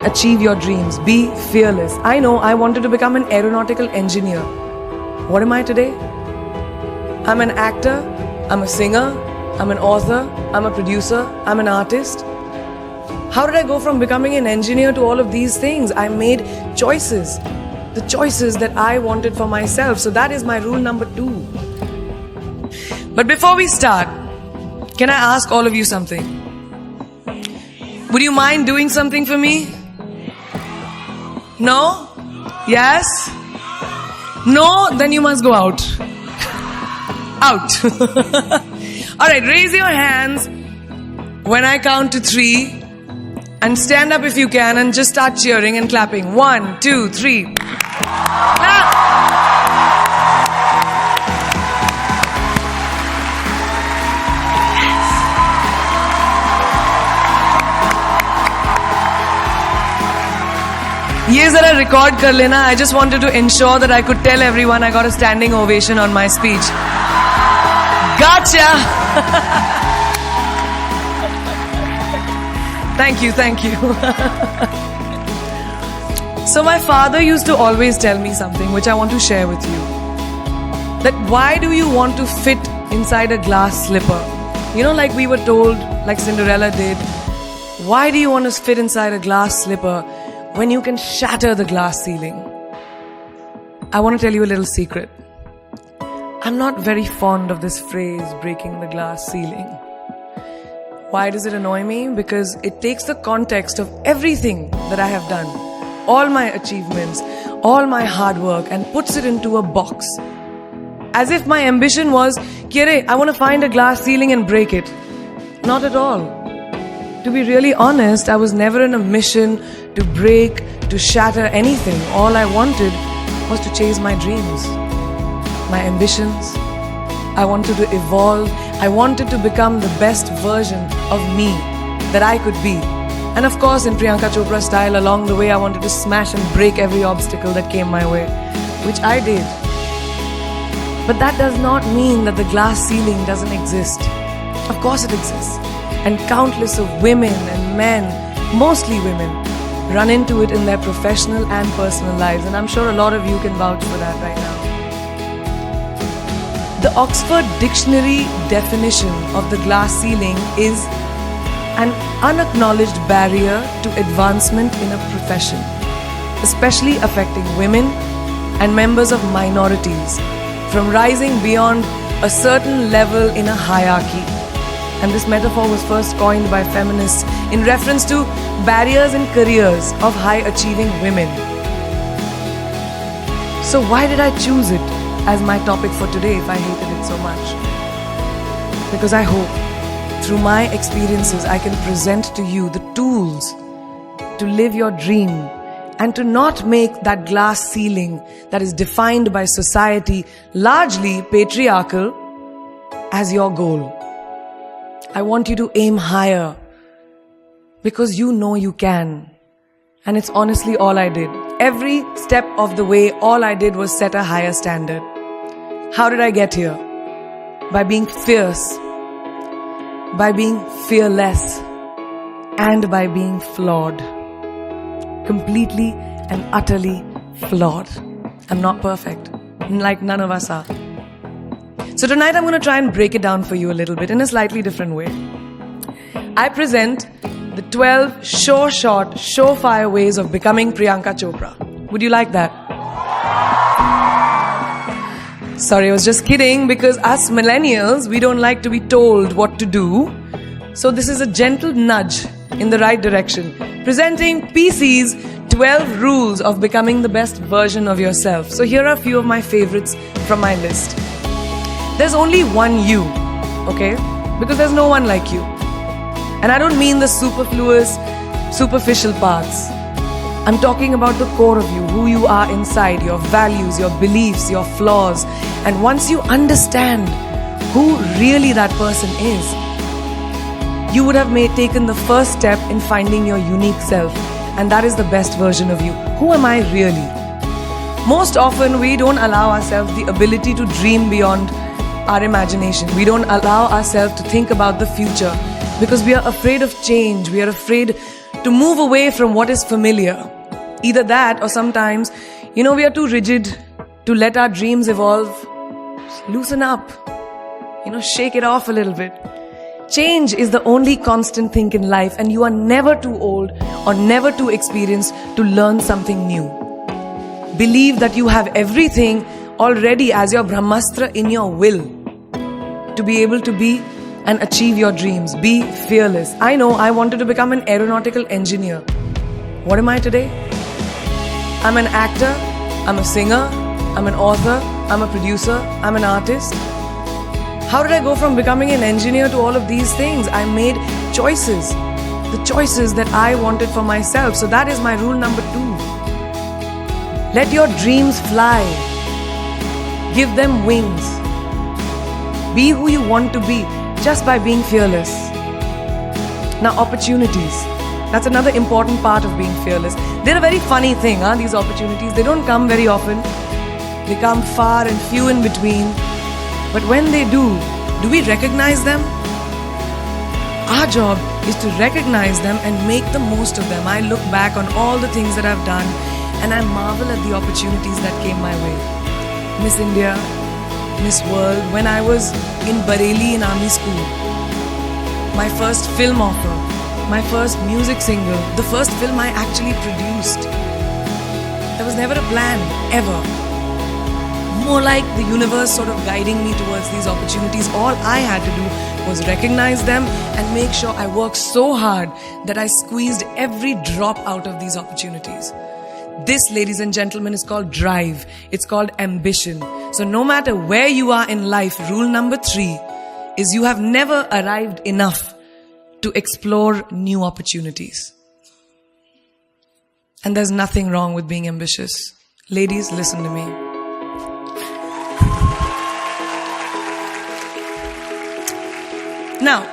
Achieve your dreams. Be fearless. I know I wanted to become an aeronautical engineer. What am I today? I'm an actor, I'm a singer, I'm an author, I'm a producer, I'm an artist. How did I go from becoming an engineer to all of these things? I made choices. The choices that I wanted for myself. So that is my rule number 2. But before we start, can I ask all of you something? Would you mind doing something for me? No? Yes? No? Then you must go out. Out. Alright, raise your hands when I count to 3 and stand up if you can and just start cheering and clapping. 1, 2, 3. Clap! ये जरा record कर लेना. I just wanted to ensure that I could tell everyone I got a standing ovation on my speech. Gotcha! Thank you. So my father used to always tell me something which I want to share with you. That why do you want to fit inside a glass slipper? You know, like we were told, like Cinderella did. Why do you want to fit inside a glass slipper when you can shatter the glass ceiling? I want to tell you a little secret. I'm not very fond of this phrase, breaking the glass ceiling. Why does it annoy me? Because it takes the context of everything that I have done, all my achievements, all my hard work, and puts it into a box. As if my ambition was, Kire, I want to find a glass ceiling and break it. Not at all. To be really honest, I was never in a mission to break, to shatter anything. All I wanted was to chase my dreams, my ambitions. I wanted to evolve. I wanted to become the best version of me that I could be. And of course, in Priyanka Chopra style, along the way, I wanted to smash and break every obstacle that came my way, which I did. But that does not mean that the glass ceiling doesn't exist. Of course it exists. And countless of women and men, mostly women, run into it in their professional and personal lives. And I'm sure a lot of you can vouch for that right now. The Oxford Dictionary definition of the glass ceiling is an unacknowledged barrier to advancement in a profession, especially affecting women and members of minorities from rising beyond a certain level in a hierarchy. And this metaphor was first coined by feminists in reference to barriers in careers of high-achieving women. So why did I choose it as my topic for today if I hated it so much? Because I hope through my experiences I can present to you the tools to live your dream and to not make that glass ceiling that is defined by society, largely patriarchal, as your goal. I want you to aim higher because you know you can. And it's honestly all I did. Every step of the way, all I did was set a higher standard. How did I get here? By being fierce, by being fearless, and by being flawed. Completely and utterly flawed. I'm not perfect, like none of us are. So tonight I'm going to try and break it down for you a little bit in a slightly different way. I present the 12 short, surefire ways of becoming Priyanka Chopra. Would you like that? Sorry, I was just kidding because us millennials, we don't like to be told what to do. So this is a gentle nudge in the right direction. Presenting PC's 12 rules of becoming the best version of yourself. So here are a few of my favorites from my list. There's only one you, okay? Because there's no one like you. And I don't mean the superfluous, superficial parts. I'm talking about the core of you, who you are inside, your values, your beliefs, your flaws. And once you understand who really that person is, you would have taken the first step in finding your unique self. And that is the best version of you. Who am I really? Most often, we don't allow ourselves the ability to dream beyond our imagination. We don't allow ourselves to think about the future because we are afraid of change. We are afraid to move away from what is familiar. Either that, or sometimes, we are too rigid to let our dreams evolve. Loosen up. Shake it off a little bit. Change is the only constant thing in life, and you are never too old or never too experienced to learn something new. Believe that you have everything already as your Brahmastra in your will to be able to be and achieve your dreams. Be fearless. I know I wanted to become an aeronautical engineer. What am I today? I'm an actor, I'm a singer, I'm an author, I'm a producer, I'm an artist. How did I go from becoming an engineer to all of these things? I made choices. The choices that I wanted for myself. So that is my rule number 2. Let your dreams fly. Give them wings. Be who you want to be just by being fearless. Now, opportunities. That's another important part of being fearless. They're a very funny thing, these opportunities. They don't come very often. They come far and few in between. But when they do we recognize them? Our job is to recognize them and make the most of them. I look back on all the things that I've done and I marvel at the opportunities that came my way. Miss India, Miss World, when I was in Bareilly in army school. My first film offer, my first music single, the first film I actually produced. There was never a plan, ever. More like the universe sort of guiding me towards these opportunities. All I had to do was recognize them and make sure I worked so hard that I squeezed every drop out of these opportunities. This, ladies and gentlemen, is called drive. It's called ambition. So no matter where you are in life, rule number 3 is you have never arrived enough to explore new opportunities. And there's nothing wrong with being ambitious. Ladies, listen to me. Now,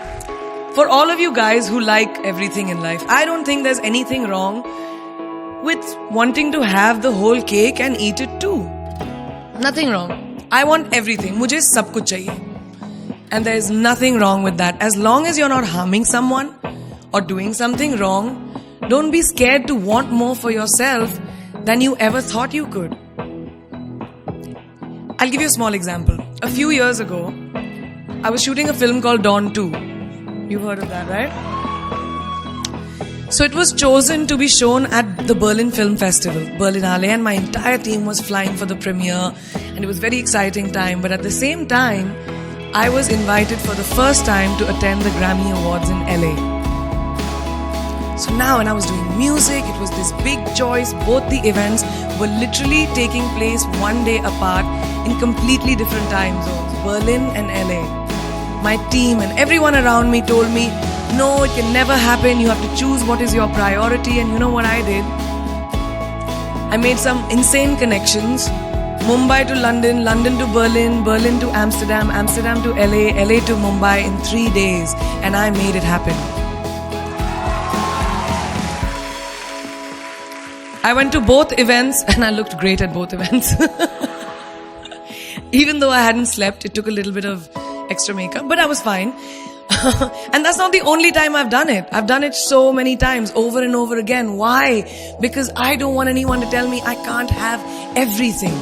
for all of you guys who like everything in life, I don't think there's anything wrong with wanting to have the whole cake and eat it too. Nothing wrong. I want everything. Mujhe sab kuch chahiye. And there is nothing wrong with that. As long as you're not harming someone or doing something wrong, don't be scared to want more for yourself than you ever thought you could. I'll give you a small example. A few years ago, I was shooting a film called Dawn 2. You've heard of that, right? So it was chosen to be shown at the Berlin Film Festival, Berlinale, and my entire team was flying for the premiere, and it was a very exciting time. But at the same time, I was invited for the first time to attend the Grammy Awards in LA. So now when I was doing music, it was this big choice. Both the events were literally taking place one day apart in completely different time zones, Berlin and LA. My team and everyone around me told me, no, it can never happen. You have to choose what is your priority. And you know what I did? I made some insane connections. Mumbai to London, London to Berlin, Berlin to Amsterdam, Amsterdam to LA, LA to Mumbai in 3 days. And I made it happen. I went to both events and I looked great at both events. Even though I hadn't slept, it took a little bit of extra makeup, but I was fine. And that's not the only time I've done it. I've done it so many times, over and over again. Why? Because I don't want anyone to tell me I can't have everything.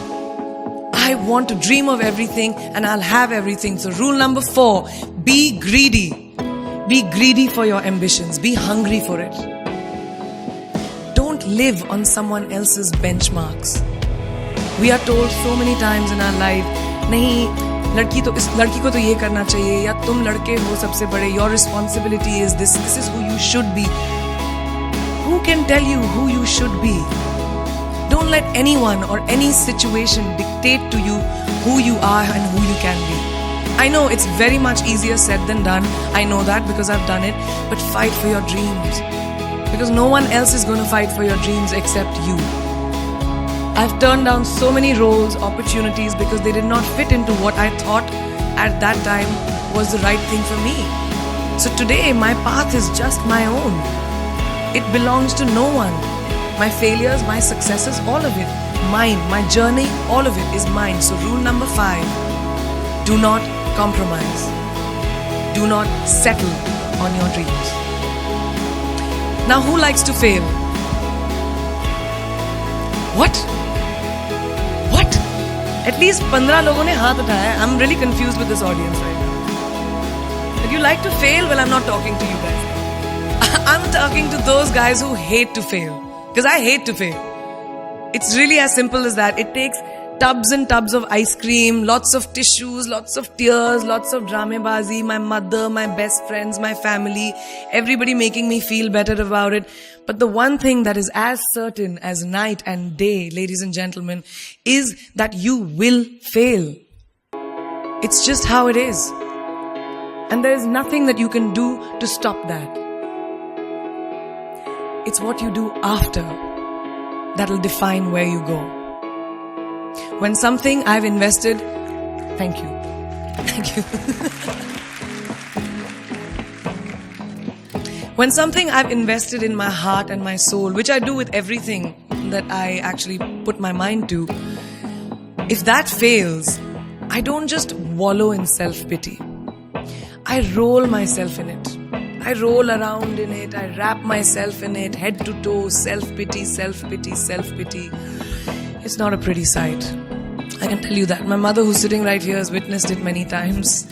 I want to dream of everything and I'll have everything. So rule number 4, be greedy. Be greedy for your ambitions. Be hungry for it. Don't live on someone else's benchmarks. We are told so many times in our life, nahi, लड़की को तो ये करना चाहिए, या तुम लड़के हो सबसे बड़े, your responsibility is this is who you should be. Who can tell you who you should be? Don't let anyone or any situation dictate to you who you are and who you can be. I know it's very much easier said than done. I know that because I've done it. But fight for your dreams. Because no one else is going to fight for your dreams except you. I've turned down so many roles, opportunities because they did not fit into what I thought at that time was the right thing for me. So today my path is just my own. It belongs to no one. My failures, my successes, all of it, mine. My journey, all of it is mine. So rule number 5, do not compromise. Do not settle on your dreams. Now, who likes to fail? What? At least 15 लोगों ने हाथ उठाया. I'm really confused with this audience right now. If you like to fail, well, I'm not talking to you guys. I'm talking to those guys who hate to fail. Because I hate to fail. It's really as simple as that. It takes tubs and tubs of ice cream, lots of tissues, lots of tears, lots of dramebazi, my mother, my best friends, my family, everybody making me feel better about it. But the one thing that is as certain as night and day, ladies and gentlemen, is that you will fail. It's just how it is. And there is nothing that you can do to stop that. It's what you do after that'll define where you go. When something I've invested, thank you. When something I've invested in my heart and my soul, which I do with everything that I actually put my mind to, if that fails, I don't just wallow in self-pity. I roll myself in it. I roll around in it. I wrap myself in it, head to toe, self-pity, self-pity, self-pity. It's not a pretty sight. I can tell you that. My mother, who's sitting right here, has witnessed it many times.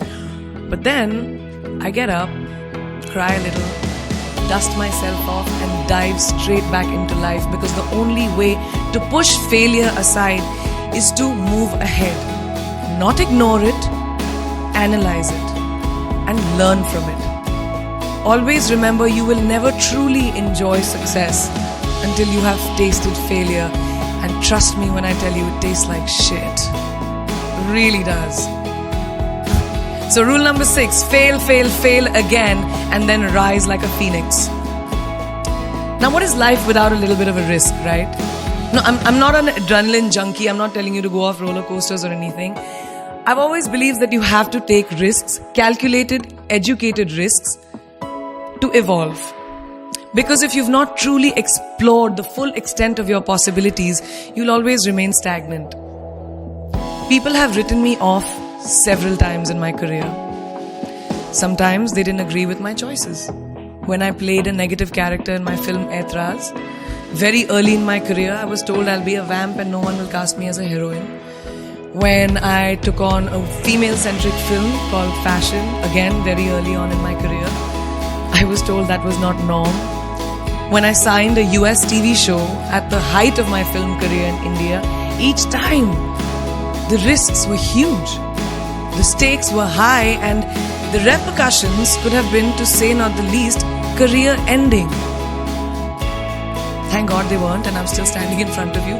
But then, I get up, cry a little, dust myself off and dive straight back into life, because the only way to push failure aside is to move ahead. Not ignore it, analyze it, and learn from it. Always remember, you will never truly enjoy success until you have tasted failure. And trust me when I tell you, it tastes like shit. It really does. So rule number 6, fail, fail, fail again, and then rise like a phoenix. Now, what is life without a little bit of a risk, right? No, I'm not an adrenaline junkie. I'm not telling you to go off roller coasters or anything. I've always believed that you have to take risks, calculated, educated risks, to evolve. Because if you've not truly explored the full extent of your possibilities, you'll always remain stagnant. People have written me off several times in my career. Sometimes they didn't agree with my choices. When I played a negative character in my film Aitraz, very early in my career, I was told I'll be a vamp and no one will cast me as a heroine. When I took on a female-centric film called Fashion, again very early on in my career, I was told that was not norm. When I signed a US TV show at the height of my film career in India, each time the risks were huge. The stakes were high and the repercussions could have been, to say not the least, career ending. Thank God they weren't, and I'm still standing in front of you.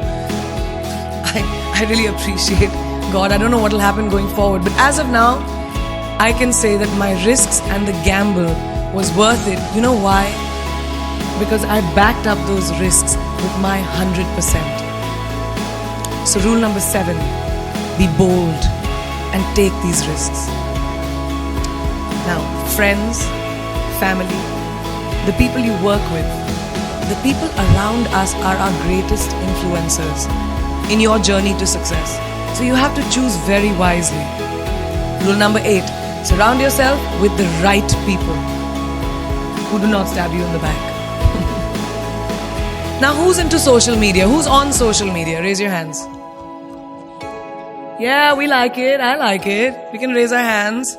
I really appreciate God. I don't know what will happen going forward, but as of now, I can say that my risks and the gamble was worth it. You know why? Because I backed up those risks with my 100%. So rule number 7, be bold and take these risks. Now, friends, family, the people you work with, the people around us are our greatest influencers in your journey to success. So you have to choose very wisely. Rule number 8, surround yourself with the right people who do not stab you in the back. Now, who's into social media? Who's on social media? Raise your hands. Yeah, we like it. I like it. We can raise our hands.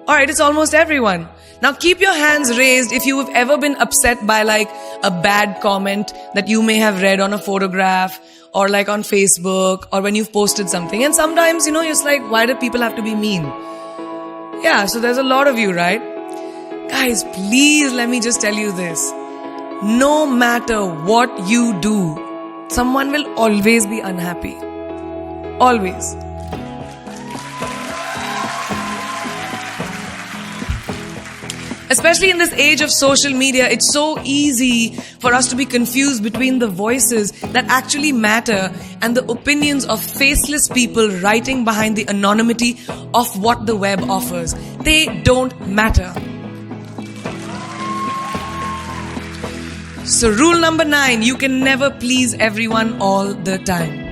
Alright, it's almost everyone. Now keep your hands raised if you have ever been upset by like a bad comment that you may have read on a photograph or like on Facebook or when you've posted something. And sometimes, you're just like, why do people have to be mean? Yeah, so there's a lot of you, right? Guys, please let me just tell you this. No matter what you do, someone will always be unhappy. Always. Especially in this age of social media, it's so easy for us to be confused between the voices that actually matter and the opinions of faceless people writing behind the anonymity of what the web offers. They don't matter. So rule number 9, you can never please everyone all the time.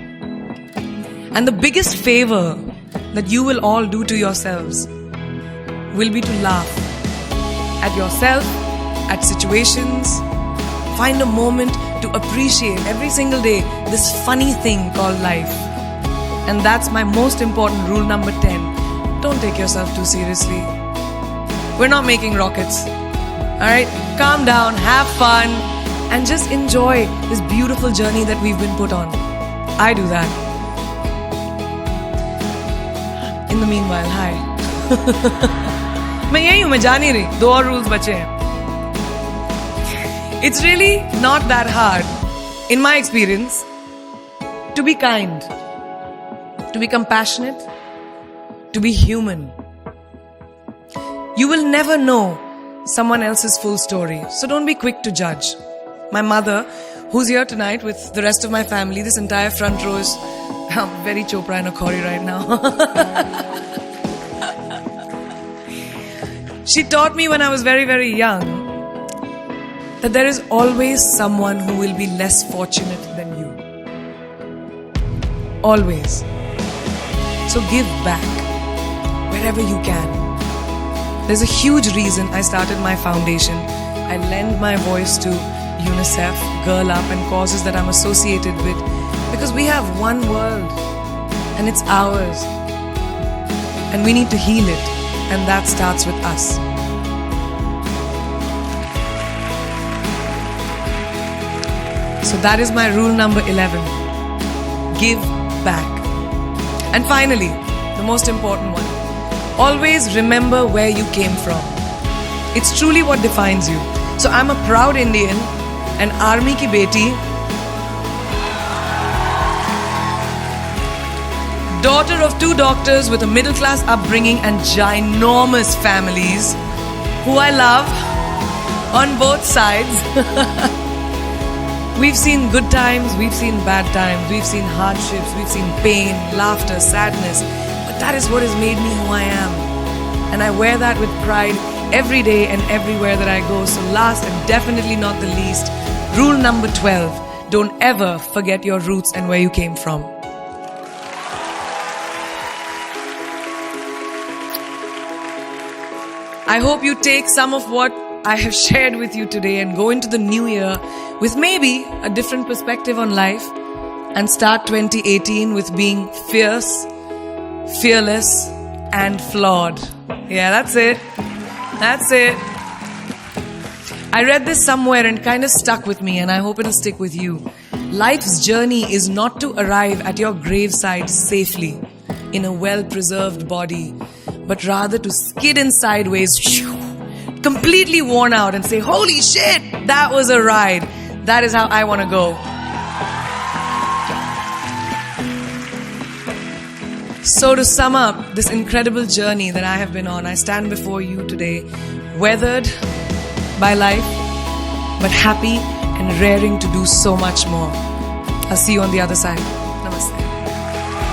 And the biggest favor that you will all do to yourselves will be to laugh at yourself, at situations, find a moment to appreciate every single day this funny thing called life. And that's my most important rule number 10. Don't take yourself too seriously. We're not making rockets. Alright? Calm down, have fun, and just enjoy this beautiful journey that we've been put on. I do that. In the meanwhile, hi. मैं यही हूँ, मैं जा नहीं रही. 2 और rules बचे हैं. It's really not that hard, in my experience, to be kind, to be compassionate, to be human. You will never know someone else's full story, so don't be quick to judge. My mother, who's here tonight with the rest of my family, this entire front row is very Chopra and Akhori right now. She taught me when I was very, very young that there is always someone who will be less fortunate than you. Always. So give back wherever you can. There's a huge reason I started my foundation. I lend my voice to UNICEF, Girl Up, and causes that I'm associated with, because we have one world and it's ours. And we need to heal it, and that starts with us. So that is my rule number 11. Give back. And finally, the most important one. Always remember where you came from. It's truly what defines you. So I'm a proud Indian, an army ki beti, daughter of 2 doctors with a middle class upbringing and ginormous families, who I love on both sides. We've seen good times, we've seen bad times, we've seen hardships, we've seen pain, laughter, sadness. But that is what has made me who I am. And I wear that with pride every day and everywhere that I go. So last and definitely not the least, rule number 12. Don't ever forget your roots and where you came from. I hope you take some of what I have shared with you today and go into the new year with maybe a different perspective on life, and start 2018 with being fierce, fearless, and flawed. Yeah, that's it. That's it. I read this somewhere and kind of stuck with me, and I hope it'll stick with you. Life's journey is not to arrive at your graveside safely in a well-preserved body, but rather to skid in sideways, completely worn out, and say, holy shit, that was a ride. That is how I want to go. So to sum up this incredible journey that I have been on, I stand before you today, weathered by life, but happy and raring to do so much more. I'll see you on the other side.